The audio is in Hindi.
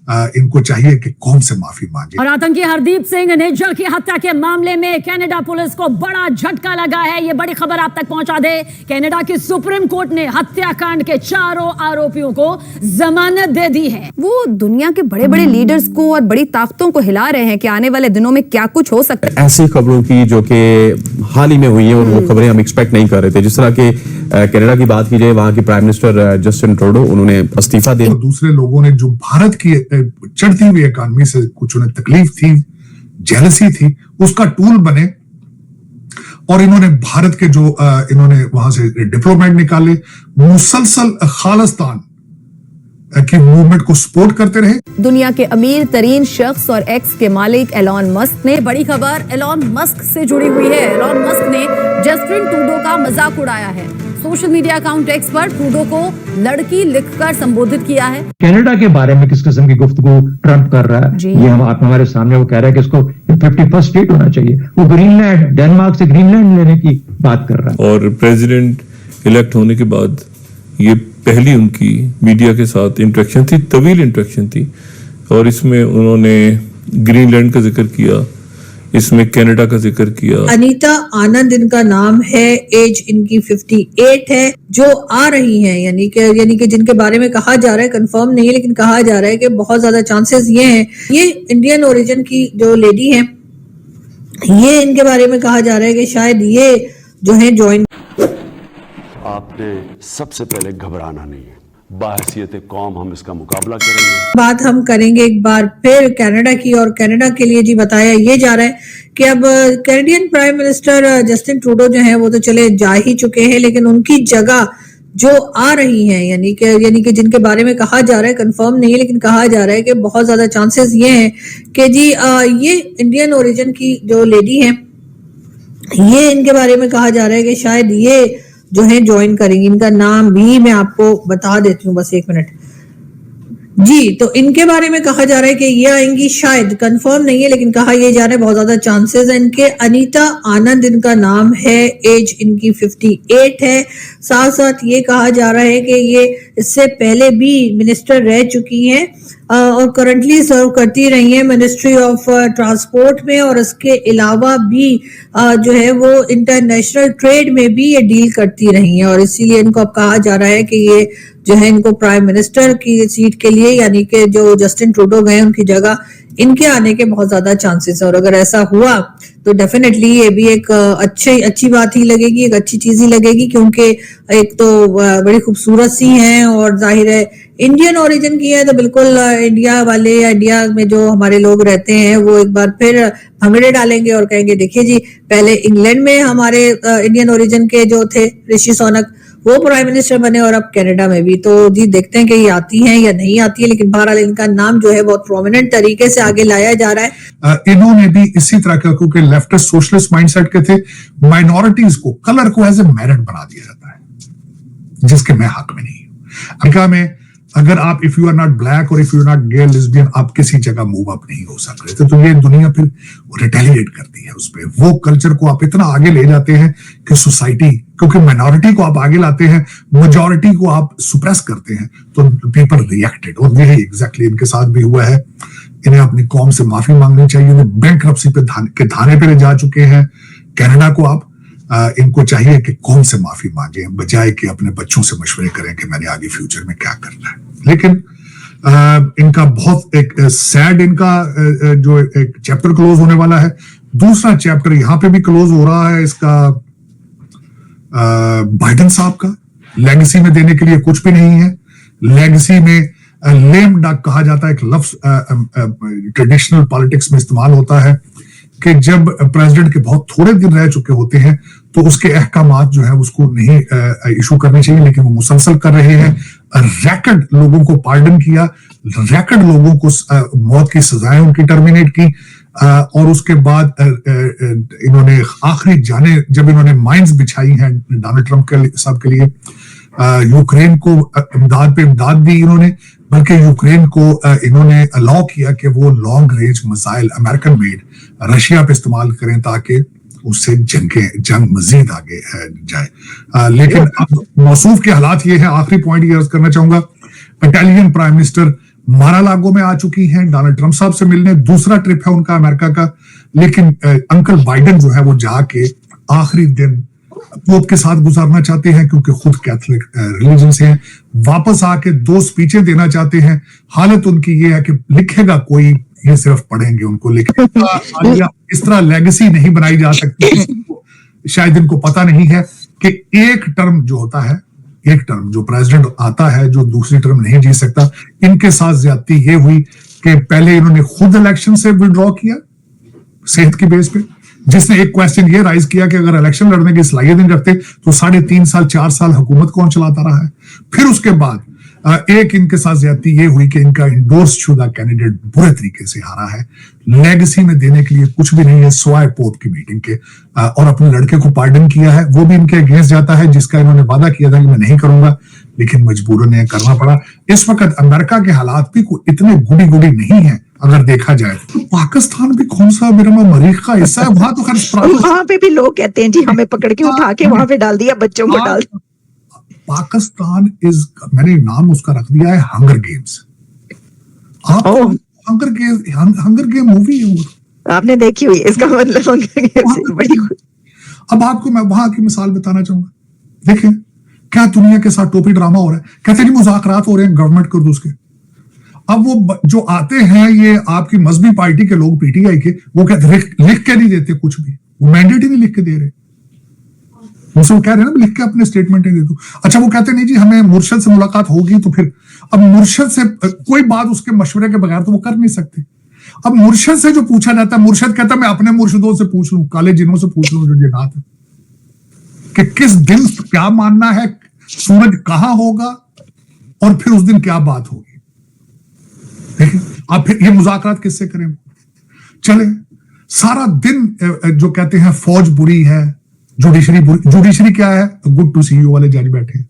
इनको चाहिए कि कौन से माफी मांगे। और आतंकी हरदीप सिंह निज्जर की हत्या के मामले में कनाडा पुलिस को बड़ा झटका लगा है। ये बड़ी खबर आप तक पहुंचा दे। कनाडा की सुप्रीम कोर्ट ने हत्याकांड के चारों आरोपियों को जमानत दे दी है। वो दुनिया के बड़े बड़े लीडर्स को और बड़ी ताकतों को हिला रहे हैं कि आने वाले दिनों में क्या कुछ हो सकता है। ऐसी खबरों की जो कि हाल ही में हुई है और वो खबरें हम एक्सपेक्ट नहीं कर रहे थे। जिस तरह के कनाडा की बात की जाए, वहां की प्राइम मिनिस्टर जस्टिन ट्रूडो, उन्होंने इस्तीफा दे। दूसरे लोगों ने जो भारत की चढ़ती हुई इकॉनमी से कुछ उन्हें तकलीफ थी, जेलसी थी, उसका टूल बने और इन्होंने भारत के जो इन्होंने वहां से डिप्लोमेट निकाले, मुसलसल खालिस्तान की मूवमेंट को सपोर्ट करते रहे। दुनिया के अमीर तरीन शख्स और एक्स के मालिक एलॉन मस्क ने, बड़ी खबर एलॉन मस्क से जुड़ी हुई है। एलॉन मस्क ने जस्टिन ट्रूडो का मजाक उड़ाया है। सोशल मीडिया अकाउंट एक्स पर ट्रूडो को लड़की लिखकर संबोधित किया है। कनाडा के बारे में किस किस्म की गुफ्तगू ट्रंप कर रहा है, ये हम हमारे सामने वो कह रहा है कि इसको 51st स्टेट होना चाहिए। वो ग्रीनलैंड, डेनमार्क से ग्रीनलैंड लेने की बात कर रहा है। और प्रेसिडेंट इलेक्ट होने के बाद ये पहली उनकी मीडिया के साथ इंटरेक्शन थी, तवील इंटरेक्शन थी, और इसमें उन्होंने ग्रीनलैंड का जिक्र किया, इसमें कनाडा का जिक्र किया। अनीता आनंद इनका नाम है, एज इनकी 58 है, जो आ रही हैं, यानी कि जिनके बारे में कहा जा रहा है, कंफर्म नहीं है लेकिन कहा जा रहा है कि बहुत ज्यादा चांसेस ये हैं, ये इंडियन ओरिजिन की जो लेडी है, ये इनके बारे में कहा जा रहा है कि शायद ये जो है ज्वाइन। आपने सबसे पहले घबराना नहीं है, बाहसियत कौम हम इसका मुकाबला करेंगे। बात हम करेंगे एक बार फिर कनाडा की, और कनाडा के लिए जी बताया ये जा रहा है कि अब Canadian prime minister Justin Trudeau जो है वो तो चले जा ही चुके हैं, लेकिन उनकी जगह जो आ रही हैं, यानी कि जिनके बारे में कहा जा रहा है, कंफर्म नहीं है लेकिन कहा जा रहा है कि बहुत ज्यादा चांसेस ये हैं कि जी ये इंडियन ओरिजिन की जो लेडी है, ये इनके बारे में कहा जा रहा है कि शायद ये जो है ज्वाइन करेंगी। इनका नाम भी मैं आपको बता देती हूँ, बस 1 मिनट जी। तो इनके बारे में कहा जा रहा है कि ये आएंगी, शायद कंफर्म नहीं है लेकिन कहा यह जा रहा है बहुत ज्यादा चांसेस है इनके। अनीता आनंद इनका नाम है, एज इनकी 58 है। साथ साथ ये कहा जा रहा है कि ये इससे पहले भी मिनिस्टर रह चुकी हैं और करंटली सर्व करती रही हैं मिनिस्ट्री ऑफ ट्रांसपोर्ट में, और इसके अलावा भी जो है वो इंटरनेशनल ट्रेड में भी ये डील करती रही हैं, और इसीलिए इनको अब कहा जा रहा है कि ये जो है इनको प्राइम मिनिस्टर की सीट के लिए, यानी कि जो जस्टिन ट्रूडो गए उनकी जगह इनके आने के बहुत ज्यादा चांसेस है। और अगर ऐसा हुआ तो डेफिनेटली ये भी एक अच्छी बात ही लगेगी, एक अच्छी चीज ही लगेगी, क्योंकि एक तो बड़ी खूबसूरत सी हैं और जाहिर है इंडियन ओरिजिन की है, तो बिल्कुल इंडिया वाले या इंडिया में जो हमारे लोग रहते हैं वो एक बार फिर भंगड़े डालेंगे और कहेंगे देखिए जी, पहले इंग्लैंड में हमारे इंडियन ओरिजिन के जो थे ऋषि सुनक वो प्राइम मिनिस्टर बने, और अब कनाडा में भी। तो जी देखते हैं कि ये आती हैं या नहीं आती है, लेकिन बहरहाल इनका नाम जो है बहुत प्रोमिनेंट तरीके से आगे लाया जा रहा है। इन्होंने भी इसी तरह का, क्योंकि लेफ्टिस्ट सोशलिस्ट माइंडसेट के थे, माइनॉरिटीज को, कलर को एज ए मेरिट बना दिया जाता है, जिसके मैं हक में नहीं हूं। अमेरिका में अगर आप if you are not black और if you are not gay lesbian, आप किसी जगह मूव अप नहीं हो सकते। तो ये दुनिया फिर रिटेलिएट करती है उस पर। वो कल्चर को आप इतना आगे ले जाते हैं कि सोसाइटी, क्योंकि माइनॉरिटी को आप आगे लाते हैं, मेजॉरिटी को आप सुप्रेस करते हैं, तो पीपल रिएक्टेड। और यही एग्जैक्टली इनके साथ भी हुआ है। इन्हें अपनी कौम से माफी मांगनी चाहिए। इन्हें बैंकरप्सी पे के धाने पे जा चुके हैं। कनाडा को आप इनको चाहिए कि कौन से माफी मांगे, बजाय कि अपने बच्चों से मशवरे करें कि मैंने आगे फ्यूचर में क्या करना है। लेकिन इनका बहुत एक सैड, इनका जो एक चैप्टर क्लोज होने वाला है। दूसरा चैप्टर यहां पे भी क्लोज हो रहा है इसका, बाइडेन साहब का लेगेसी में देने के लिए कुछ भी नहीं है। लेगेसी में लेम डक कहा जाता है, एक लफ्ज ट्रेडिशनल पॉलिटिक्स में इस्तेमाल होता है कि जब प्रेसिडेंट के बहुत थोड़े दिन रह चुके होते हैं तो उसके अहकामात जो है उसको नहीं इशू करने चाहिए, लेकिन वो मुसलसल कर रहे हैं। रैकेट लोगों को पार्डन किया, रैकेट लोगों को मौत की सजाएं उनकी टर्मिनेट की, और उसके बाद इन्होंने आखिरी जाने जब इन्होंने माइंस बिछाई हैं डोनाल्ड ट्रंप के साहब के लिए, यूक्रेन को इमदाद पे इमदाद दी इन्होंने, बल्कि यूक्रेन को इन्होंने अलाउ किया कि वो long range missile American made Russia पे इस्तेमाल करें ताकि उससे जंग मजीद आगे जाए। लेकिन अब मौसूफ के हालात ये है। आखिरी पॉइंट ये अर्ज करना चाहूंगा, इटालियन प्राइम मिनिस्टर मारा लागो में आ चुकी हैं डोनाल्ड ट्रंप साहब से मिलने, दूसरा ट्रिप है उनका अमेरिका का। लेकिन अंकल बाइडेन जो है वो जाके आखिरी दिन पोप के साथ गुजारना चाहते हैं, क्योंकि खुद कैथोलिक रिलीजन से हैं। वापस आके 2 स्पीचें देना चाहते हैं। हालत उनकी ये है कि लिखेगा कोई, ये सिर्फ पढ़ेंगे उनको लिखेगा। इस तरह लेगेसी नहीं बनाई जा सकती। शायद इनको पता नहीं है कि एक टर्म जो होता है, एक टर्म जो प्रेसिडेंट आता है जो दूसरी टर्म नहीं जी सकता। इनके साथ ज्यादती ये हुई कि पहले इन्होंने खुद इलेक्शन से विड्रॉ किया सेहत की बेस पे, जिसने एक क्वेश्चन ये राइज किया कि अगर इलेक्शन लड़ने की सलाहियत नहीं रखते तो 3.5 साल 4 साल हुकूमत कौन चलाता रहा है। फिर उसके बाद एक इनके साथ ज्यादती ये हुई कि इनका इंडोर्स शुदा कैंडिडेट बुरे तरीके से हारा है। लेगेसी में देने के लिए कुछ भी नहीं है सिवाय पोप की मीटिंग के, और अपने लड़के को पार्डन किया है, वो भी इनके अगेंस्ट जाता है, जिसका इन्होंने वादा किया था कि मैं नहीं करूंगा, लेकिन मजबूरन ये करना पड़ा। इस वक्त अमेरिका के हालात भी इतने गुडी गुडी नहीं है अगर देखा जाए तो। पाकिस्तान भी कौन सा मेरा मरीख का हिस्सा है, वहां तो खैर वहां पे भी लोग कहते हैं जी हमें पकड़ के उठा के वहां पे डाल दिया, बच्चों को डाल दिया। पाकिस्तान मैंने नाम उसका रख दिया है हंगर गेम्स। आप हंगर गेम मूवी है वो, आपने देखी हुई है, इसका मतलब बड़ी। अब आपको मैं वहां की मिसाल बताना चाहूंगा। देखें क्या दुनिया के साथ टोपी ड्रामा हो रहा है। कहते हैं मुज़ाकरात हो रहे हैं गवर्नमेंट कुर्दुस के। अब वो जो आते हैं ये आपकी मजहबी पार्टी के लोग, पीटीआई के, वो कहते लिख के नहीं देते कुछ भी, वो मैंडेट ही नहीं लिख के दे रहे। मुझसे वो कह रहे हैं ना लिख के अपने स्टेटमेंट दे दो। अच्छा वो कहते नहीं जी हमें मुर्शद से मुलाकात होगी, तो फिर अब मुर्शद से कोई बात उसके मशवरे के बगैर तो वो कर नहीं सकते। अब मुर्शद से जो पूछा जाता है, मुर्शद कहता है मैं अपने मुर्शदों से पूछ लूं, काले जिनों से पूछ लूं जो जिन्नात है, कि किस दिन क्या मानना है, सूरज कहां होगा और फिर उस दिन क्या बात होगी। आप फिर ये मुज़ाकरात किससे करें। चले सारा दिन जो कहते हैं फौज बुरी है, जुडिशरी क्या है, गुड टू सी यू वाले जज बैठे हैं।